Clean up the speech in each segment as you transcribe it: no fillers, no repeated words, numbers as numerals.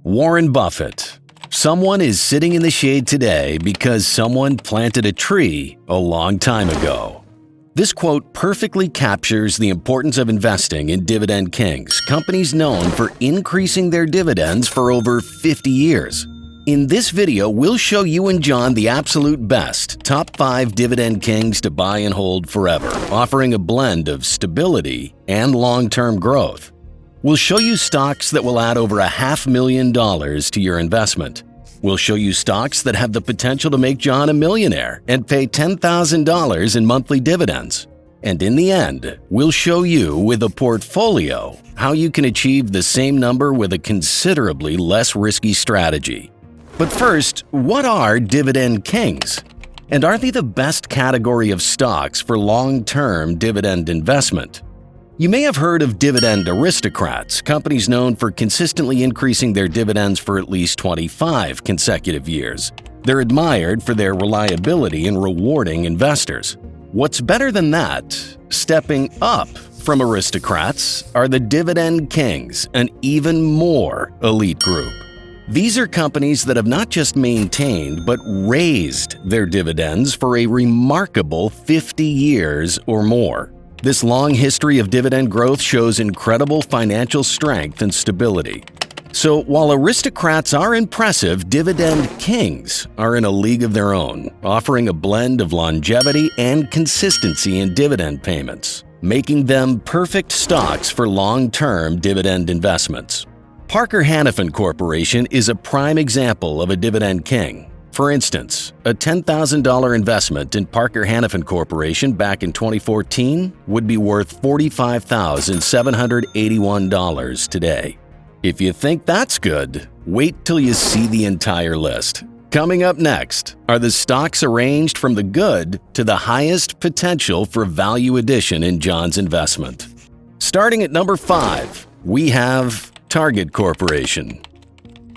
Warren Buffett. Someone is sitting in the shade today because someone planted a tree a long time ago. This quote perfectly captures the importance of investing in Dividend Kings, companies known for increasing their dividends for over 50 years. In this video, we'll show you and John the absolute best top 5 Dividend Kings to buy and hold forever, offering a blend of stability and long-term growth. We'll show you stocks that will add over $500,000 to your investment. We'll show you stocks that have the potential to make John a millionaire and pay $10,000 in monthly dividends. And in the end, we'll show you with a portfolio how you can achieve the same number with a considerably less risky strategy. But first, what are Dividend Kings? And are they the best category of stocks for long-term dividend investment? You may have heard of dividend aristocrats, companies known for consistently increasing their dividends for at least 25 consecutive years. They're admired for their reliability in rewarding investors. What's better than that, stepping up from aristocrats, are the Dividend Kings, an even more elite group. These are companies that have not just maintained but raised their dividends for a remarkable 50 years or more. This long history of dividend growth shows incredible financial strength and stability. So while aristocrats are impressive, Dividend Kings are in a league of their own, offering a blend of longevity and consistency in dividend payments, making them perfect stocks for long-term dividend investments. Parker-Hannifin Corporation is a prime example of a Dividend King. For instance, a $10,000 investment in Parker-Hannifin Corporation back in 2014 would be worth $45,781 today. If you think that's good, wait till you see the entire list. Coming up next are the stocks arranged from the good to the highest potential for value addition in John's investment. Starting at number 5, we have Target Corporation.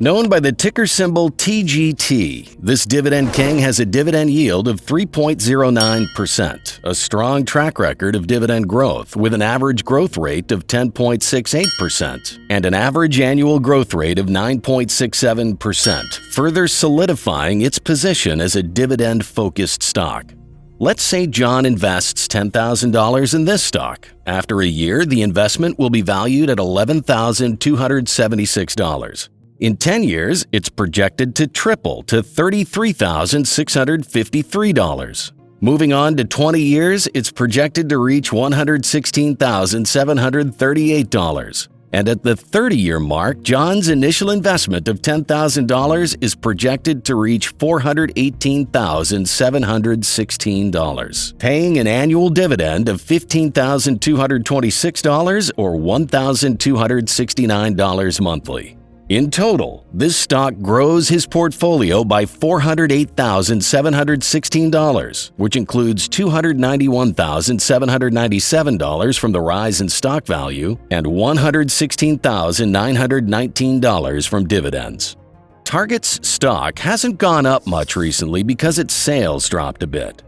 Known by the ticker symbol TGT, this Dividend King has a dividend yield of 3.09%, a strong track record of dividend growth with an average growth rate of 10.68% and an average annual growth rate of 9.67%, further solidifying its position as a dividend-focused stock. Let's say John invests $10,000 in this stock. After a year, the investment will be valued at $11,276. In 10 years, it's projected to triple to $33,653. Moving on to 20 years, it's projected to reach $116,738. And at the 30-year mark, John's initial investment of $10,000 is projected to reach $418,716, paying an annual dividend of $15,226 or $1,269 monthly. In total, this stock grows his portfolio by $408,716, which includes $291,797 from the rise in stock value and $116,919 from dividends. Target's stock hasn't gone up much recently because its sales dropped a bit.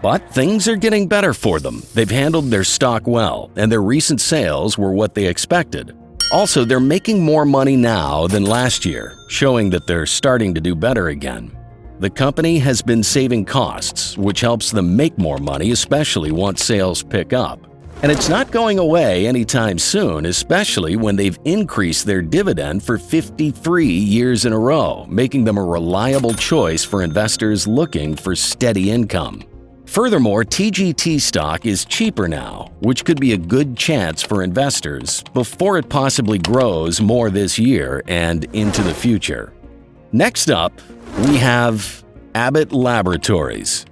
But things are getting better for them. They've handled their stock well, and their recent sales were what they expected. Also, they're making more money now than last year, showing that they're starting to do better again. The company has been saving costs, which helps them make more money, especially once sales pick up. And it's not going away anytime soon, especially when they've increased their dividend for 53 years in a row, making them a reliable choice for investors looking for steady income. Furthermore, TGT stock is cheaper now, which could be a good chance for investors before it possibly grows more this year and into the future. Next up, we have Abbott Laboratories.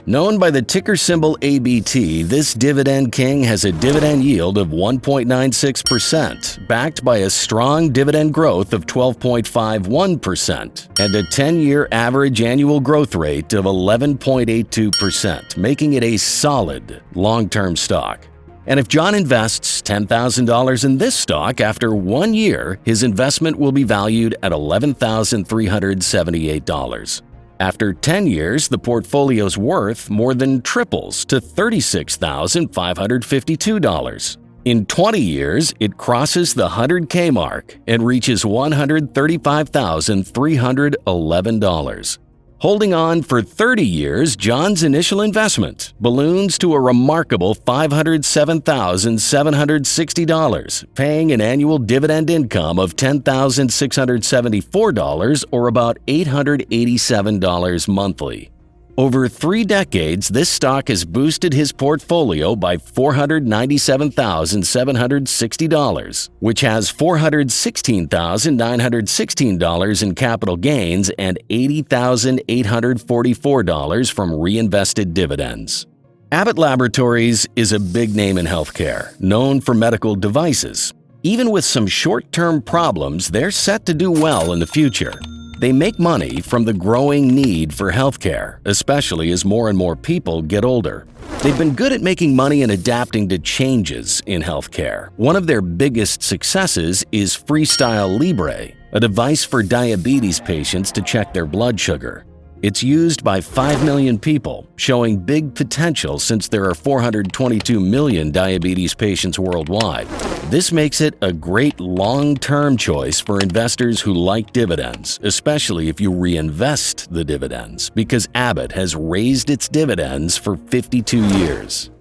Known by the ticker symbol ABT, this Dividend King has a dividend yield of 1.96%, backed by a strong dividend growth of 12.51% and a 10-year average annual growth rate of 11.82%, making it a solid long-term stock. And if John invests $10,000 in this stock, after 1 year, his investment will be valued at $11,378. After 10 years, the portfolio's worth more than triples to $36,552. In 20 years, it crosses the 100K mark and reaches $135,311. Holding on for 30 years, John's initial investment balloons to a remarkable $507,760, paying an annual dividend income of $10,674 or about $887 monthly. Over 3 decades, this stock has boosted his portfolio by $497,760, which has $416,916 in capital gains and $80,844 from reinvested dividends. Abbott Laboratories is a big name in healthcare, known for medical devices. Even with some short-term problems, they're set to do well in the future. They make money from the growing need for healthcare, especially as more and more people get older. They've been good at making money and adapting to changes in healthcare. One of their biggest successes is Freestyle Libre, a device for diabetes patients to check their blood sugar. It's used by 5 million people, showing big potential since there are 422 million diabetes patients worldwide. This makes it a great long-term choice for investors who like dividends, especially if you reinvest the dividends, because Abbott has raised its dividends for 52 years.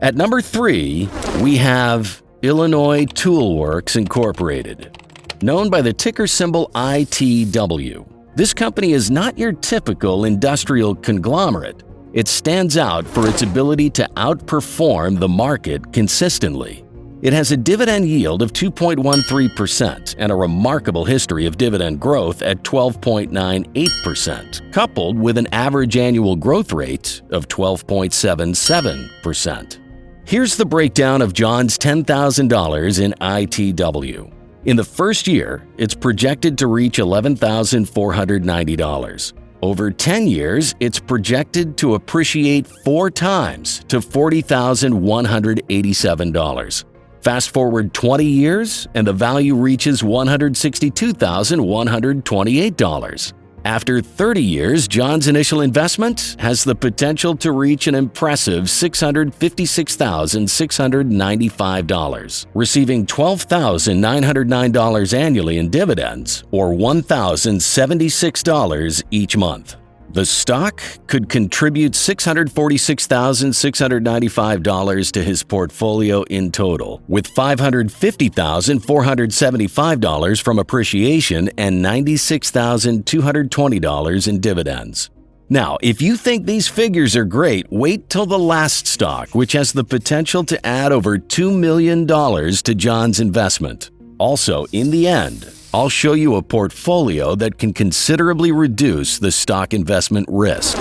At number 3, we have Illinois Tool Works Incorporated, known by the ticker symbol ITW. This company is not your typical industrial conglomerate. It stands out for its ability to outperform the market consistently. It has a dividend yield of 2.13% and a remarkable history of dividend growth at 12.98%, coupled with an average annual growth rate of 12.77%. Here's the breakdown of John's $10,000 in ITW. In the first year, it's projected to reach $11,490. Over 10 years, it's projected to appreciate 4 times to $40,187. Fast forward 20 years, and the value reaches $162,128. After 30 years, John's initial investment has the potential to reach an impressive $656,695, receiving $12,909 annually in dividends, or $1,076 each month. The stock could contribute $646,695 to his portfolio in total, with $550,475 from appreciation and $96,220 in dividends. Now, if you think these figures are great, wait till the last stock, which has the potential to add over $2 million to John's investment. Also, in the end, I'll show you a portfolio that can considerably reduce the stock investment risk.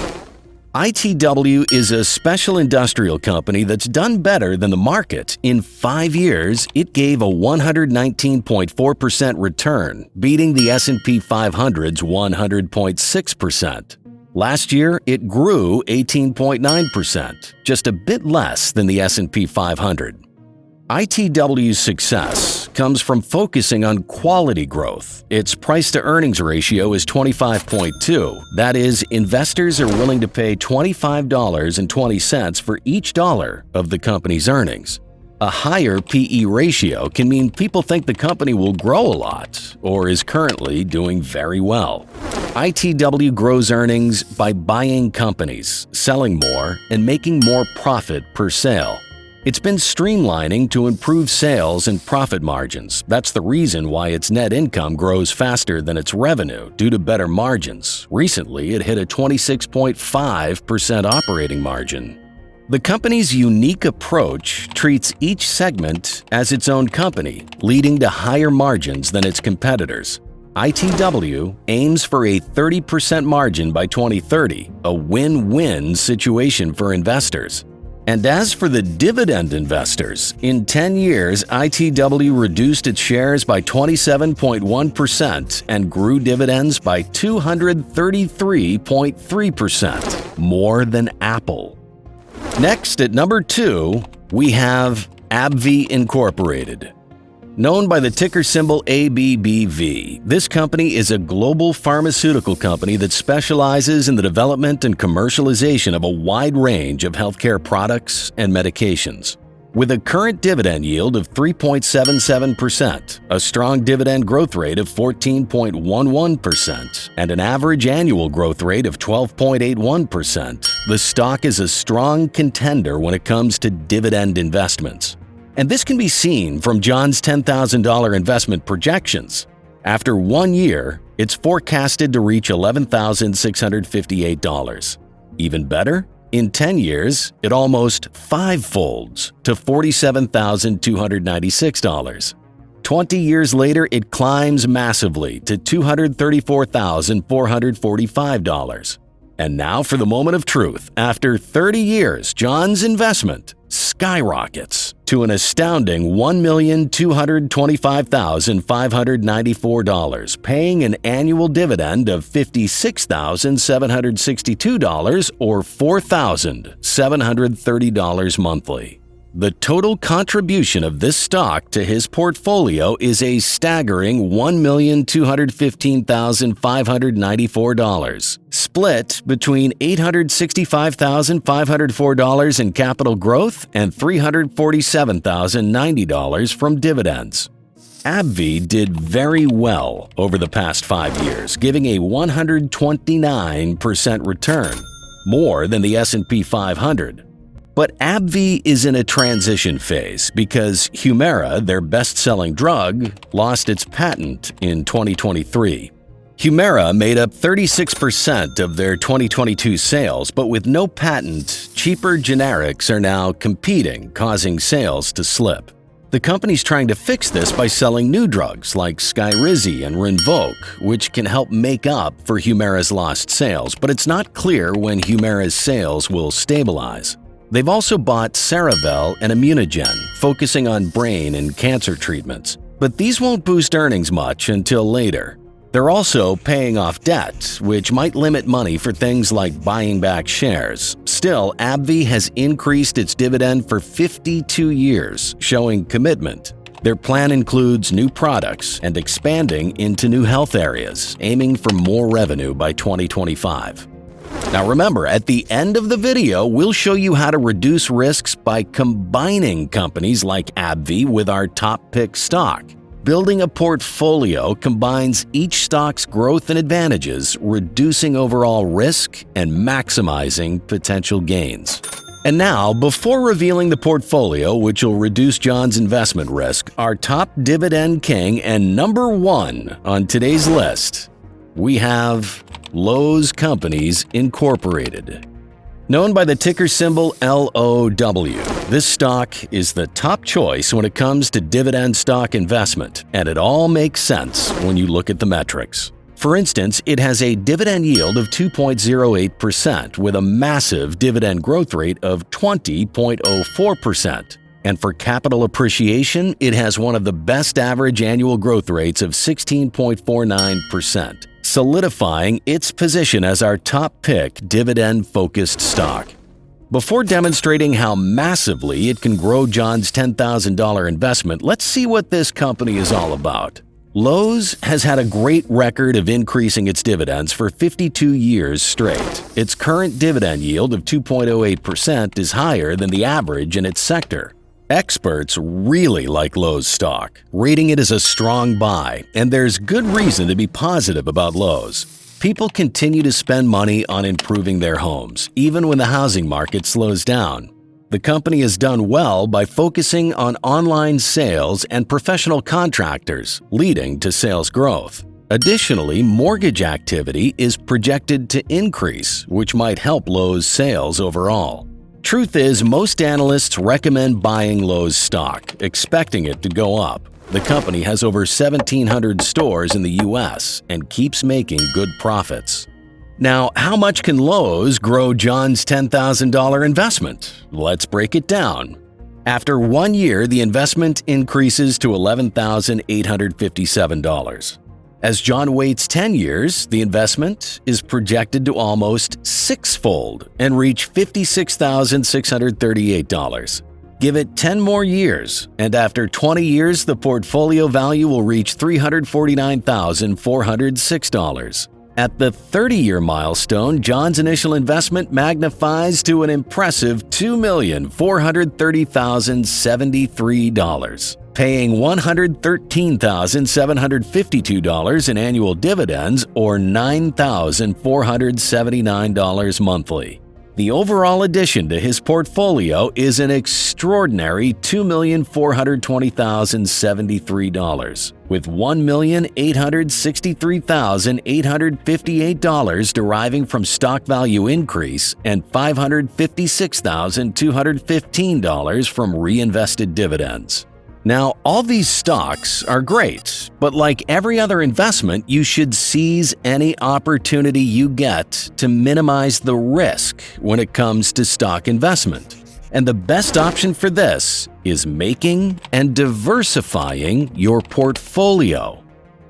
ITW is a special industrial company that's done better than the market. In 5 years, it gave a 119.4% return, beating the S&P 500's 100.6%. Last year, it grew 18.9%, just a bit less than the S&P 500. ITW's success comes from focusing on quality growth. Its price-to-earnings ratio is 25.2. That is, investors are willing to pay $25.20 for each dollar of the company's earnings. A higher PE ratio can mean people think the company will grow a lot or is currently doing very well. ITW grows earnings by buying companies, selling more, and making more profit per sale. It's been streamlining to improve sales and profit margins. That's the reason why its net income grows faster than its revenue due to better margins. Recently, it hit a 26.5% operating margin. The company's unique approach treats each segment as its own company, leading to higher margins than its competitors. ITW aims for a 30% margin by 2030, a win-win situation for investors. And as for the dividend investors, in 10 years, ITW reduced its shares by 27.1% and grew dividends by 233.3%, more than Apple. Next, at number 2, we have AbbVie Incorporated. Known by the ticker symbol ABBV, this company is a global pharmaceutical company that specializes in the development and commercialization of a wide range of healthcare products and medications. With a current dividend yield of 3.77%, a strong dividend growth rate of 14.11%, and an average annual growth rate of 12.81%, the stock is a strong contender when it comes to dividend investments. And this can be seen from John's $10,000 investment projections. After 1 year, it's forecasted to reach $11,658. Even better, in 10 years, it almost five-folds to $47,296. 20 years later, it climbs massively to $234,445. And now for the moment of truth. After 30 years, John's investment skyrockets to an astounding $1,225,594, paying an annual dividend of $56,762 or $4,730 monthly. The total contribution of this stock to his portfolio is a staggering $1,215,594, split between $865,504 in capital growth and $347,090 from dividends. AbbVie did very well over the past 5 years, giving a 129% return, more than the S&P 500. But AbbVie is in a transition phase because Humira, their best-selling drug, lost its patent in 2023. Humira made up 36% of their 2022 sales, but with no patent, cheaper generics are now competing, causing sales to slip. The company's trying to fix this by selling new drugs like Skyrizi and Rinvoq, which can help make up for Humira's lost sales, but it's not clear when Humira's sales will stabilize. They've also bought Cerevel and Immunogen, focusing on brain and cancer treatments. But these won't boost earnings much until later. They're also paying off debt, which might limit money for things like buying back shares. Still, AbbVie has increased its dividend for 52 years, showing commitment. Their plan includes new products and expanding into new health areas, aiming for more revenue by 2025. Now remember, at the end of the video, we'll show you how to reduce risks by combining companies like AbbVie with our top pick stock. Building a portfolio combines each stock's growth and advantages, reducing overall risk and maximizing potential gains. And now, before revealing the portfolio, which will reduce John's investment risk, our top dividend king and number one on today's list, we have Lowe's Companies Incorporated. Known by the ticker symbol LOW, this stock is the top choice when it comes to dividend stock investment, and it all makes sense when you look at the metrics. For instance, it has a dividend yield of 2.08% with a massive dividend growth rate of 20.04%. And for capital appreciation, it has one of the best average annual growth rates of 16.49%, solidifying its position as our top pick dividend-focused stock. Before demonstrating how massively it can grow John's $10,000 investment, let's see what this company is all about. Lowe's has had a great record of increasing its dividends for 52 years straight. Its current dividend yield of 2.08% is higher than the average in its sector. Experts really like Lowe's stock, rating it as a strong buy, and there's good reason to be positive about Lowe's. People continue to spend money on improving their homes, even when the housing market slows down. The company has done well by focusing on online sales and professional contractors, leading to sales growth. Additionally, mortgage activity is projected to increase, which might help Lowe's sales overall. Truth is, most analysts recommend buying Lowe's stock, expecting it to go up. The company has over 1,700 stores in the U.S. and keeps making good profits. Now, how much can Lowe's grow John's $10,000 investment? Let's break it down. After 1 year, the investment increases to $11,857. As John waits 10 years, the investment is projected to almost sixfold and reach $56,638. Give it 10 more years, and after 20 years, the portfolio value will reach $349,406. At the 30-year milestone, John's initial investment magnifies to an impressive $2,430,073, paying $113,752 in annual dividends or $9,479 monthly. The overall addition to his portfolio is an extraordinary $2,420,073, with $1,863,858 deriving from stock value increase and $556,215 from reinvested dividends. Now, all these stocks are great, but like every other investment, you should seize any opportunity you get to minimize the risk when it comes to stock investment. And the best option for this is making and diversifying your portfolio.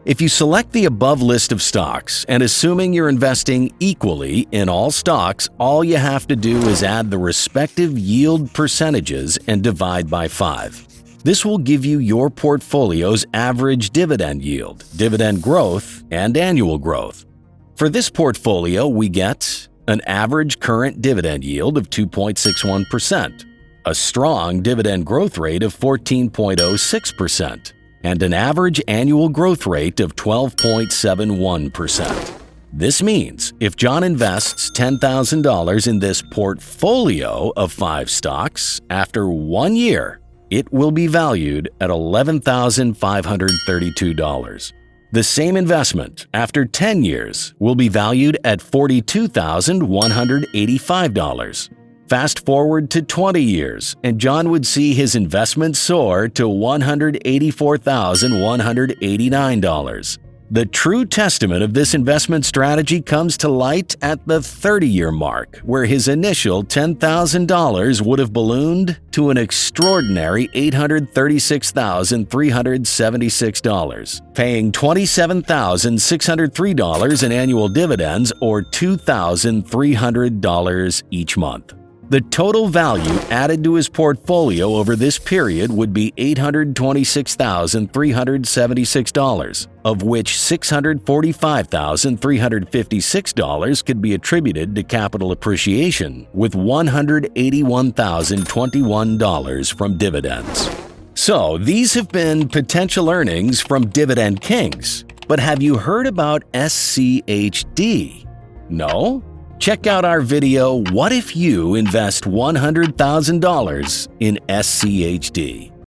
If you select the above list of stocks and assuming you're investing equally in all stocks, all you have to do is add the respective yield percentages and divide by 5. This will give you your portfolio's average dividend yield, dividend growth, and annual growth. For this portfolio, we get an average current dividend yield of 2.61%, a strong dividend growth rate of 14.06%, and an average annual growth rate of 12.71%. This means if John invests $10,000 in this portfolio of 5 stocks, after 1 year, it will be valued at $11,532. The same investment, after 10 years, will be valued at $42,185. Fast forward to 20 years, and John would see his investment soar to $184,189. The true testament of this investment strategy comes to light at the 30-year mark, where his initial $10,000 would have ballooned to an extraordinary $836,376, paying $27,603 in annual dividends or $2,300 each month. The total value added to his portfolio over this period would be $826,376, of which $645,356 could be attributed to capital appreciation, with $181,021 from dividends. So, these have been potential earnings from Dividend Kings. But have you heard about SCHD? No? Check out our video, What If You Invest $100,000 in SCHD?